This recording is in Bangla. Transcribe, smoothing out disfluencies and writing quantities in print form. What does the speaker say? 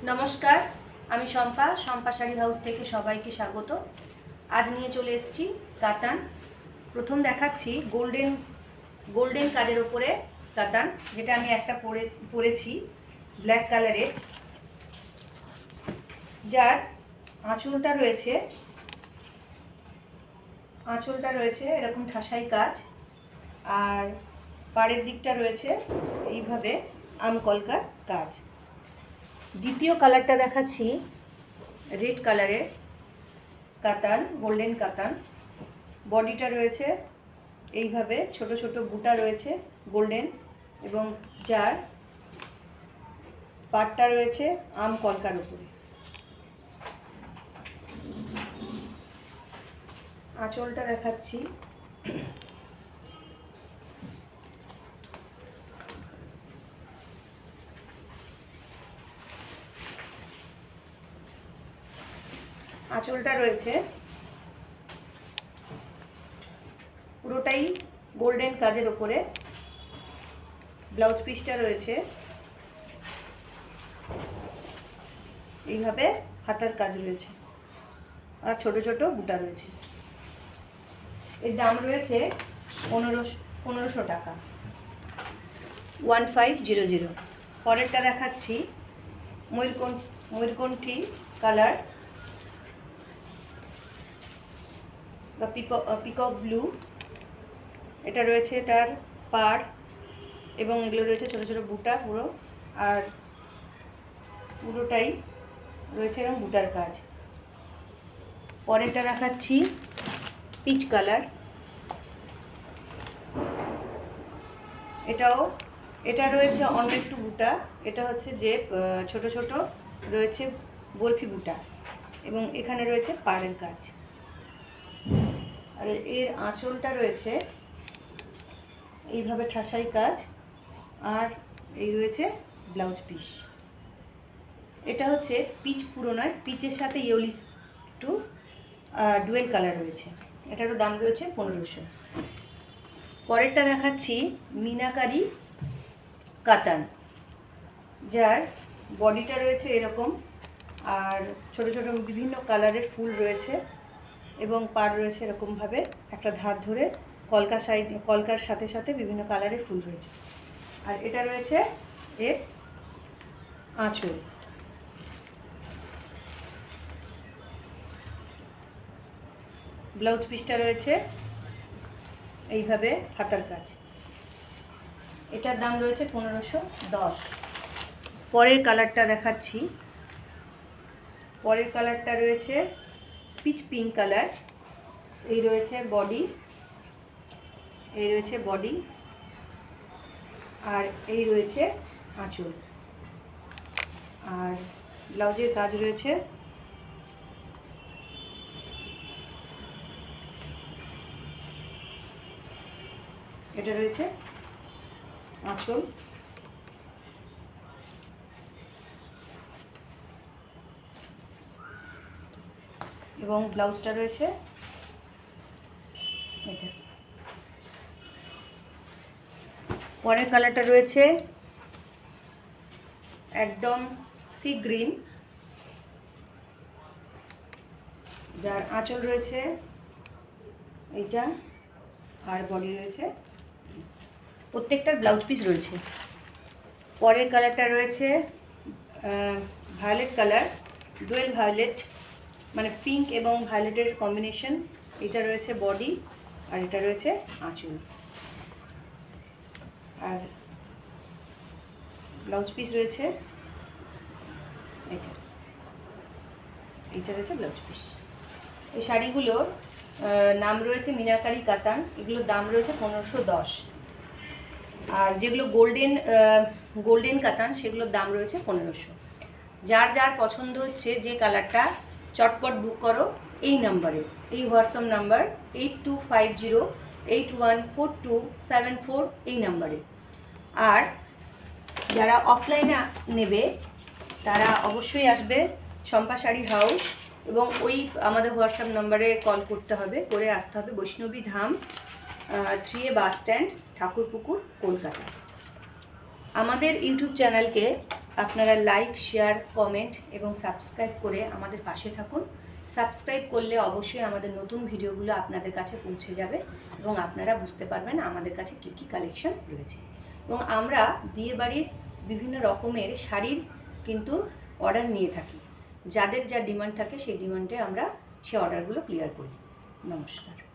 नमस्कार আমি শম্পা শাড়ি হাউস থেকে সবাইকে স্বাগত। আজ নিয়ে চলে এসেছি কাতান। প্রথম দেখাচ্ছি গোল্ডেন কাজের উপরে কাতান, যেটা আমি একটা পরেছি ব্ল্যাক কালারের, যার আঁচলটা রয়েছে এরকম ঠাসাই কাজ, আর পাড়ের দিকটা রয়েছে এইভাবে আমকলকার কাজ। দ্বিতীয় কালারটা দেখাচ্ছি রেড কালারের কাতান, গোল্ডেন কাতান। বডিটা রয়েছে এইভাবে ছোট ছোট বুটা রয়েছে গোল্ডেন, এবং যার পাটটা রয়েছে আম কলকার উপরে। আঁচলটা দেখাচ্ছি, আঁচলটা রয়েছে পুরোটাই গোল্ডেন কাজের ওপরে। ব্লাউজ পিসটা রয়েছে এইভাবে হাতার কাজ রয়েছে, আর ছোট ছোট বুটা রয়েছে। এর দাম রয়েছে 1500 টাকা, 1500। পরেরটা দেখাচ্ছি ময়ূরকণ্ঠী কালার বা পিকক ব্লু। এটা রয়েছে তার পাড়, এবং এগুলো রয়েছে ছোটো ছোটো বুটা পুরো, আর পুরোটাই রয়েছে এরকম বুটার কাজ। পরেরটা দেখাচ্ছি পিচ কালার। এটা রয়েছে অন্য একটু বুটা, এটা হচ্ছে যে ছোট ছোট রয়েছে বরফি বুটা, এবং এখানে রয়েছে পাড়ের কাজ। আর এর আঁচলটা রয়েছে এইভাবে ঠাসাই কাজ, আর এই রয়েছে ব্লাউজ পিস। এটা হচ্ছে পিচ, পুরো নয়, পিচের সাথে ইয়েলিশ টু ডুয়েল কালার রয়েছে। এটারও দাম রয়েছে 1500। পরেরটা দেখাচ্ছি মিনাকারি কাতান, যার বডিটা রয়েছে এরকম, আর ছোট ছোট বিভিন্ন কালারের ফুল রয়েছে, এবং পাড় রয়েছে এরকমভাবে একটা ধার ধরে কলকার সাথে সাথে বিভিন্ন কালারের ফুল রয়েছে। আর এটা রয়েছে এর আঁচল। ব্লাউজ পিসটা রয়েছে এইভাবে হাতার কাজ। এটার দাম রয়েছে 1510। পরের কালারটা দেখাচ্ছি। পরের কালারটা রয়েছে পিচ পিঙ্ক কালার। এই রয়েছে বডি, আর এই রয়েছে আঁচল, আর ব্লাউজের কাজ রয়েছে এটা রয়েছে আঁচল, এবং ব্লাউজটা রয়েছে এটা। পরের কালারটা রয়েছে একদম সি গ্রিন, যার আঁচল রয়েছে এইটা, আর বডি রয়েছে, প্রত্যেকটার ব্লাউজ পিস রয়েছে। পরের কালারটা রয়েছে ভায়োলেট কালার, ডুয়েল ভায়োলেট, মানে পিঙ্ক এবং ভায়োলেটের কম্বিনেশন। এটা রয়েছে বডি, আর এটা রয়েছে আঁচল, আর ব্লাউজ পিস রয়েছে এইটা রয়েছে ব্লাউজ পিস। এই শাড়িগুলোর নাম রয়েছে মিনাকারি কাতান। এগুলোর দাম রয়েছে 1510। আর যেগুলো গোল্ডেন কাতান, সেগুলোর দাম রয়েছে 1500। যার যার পছন্দ হচ্ছে যে কালারটা, চটপট বুক করো এই নাম্বারে, এই হোয়াটসঅ্যাপ নাম্বার 8250814274 এই নাম্বারে। আর যারা অফলাইনে নেবে তারা অবশ্যই আসবে শম্পা শাড়ি হাউস, এবং ওই আমাদের হোয়াটসঅ্যাপ নাম্বারে কল করতে হবে, করে আসতে হবে বৈষ্ণবী ধাম 3A bus stand, Thakurpukur, Kolkata. আমাদের ইউটিউব চ্যানেলকে আপনারা লাইক, শেয়ার, কমেন্ট এবং সাবস্ক্রাইব করে আমাদের পাশে থাকুন। সাবস্ক্রাইব করলে অবশ্যই আমাদের নতুন ভিডিওগুলো আপনাদের কাছে পৌঁছে যাবে এবং আপনারা বুঝতে পারবেন আমাদের কাছে কী কী কালেকশন রয়েছে। এবং আমরা বিয়েবাড়ির বিভিন্ন রকমের শাড়ির কিন্তু অর্ডার নিয়ে থাকি। যাদের যা ডিমান্ড থাকে সেই ডিমান্ডে আমরা সেই অর্ডারগুলো ক্লিয়ার করি। নমস্কার।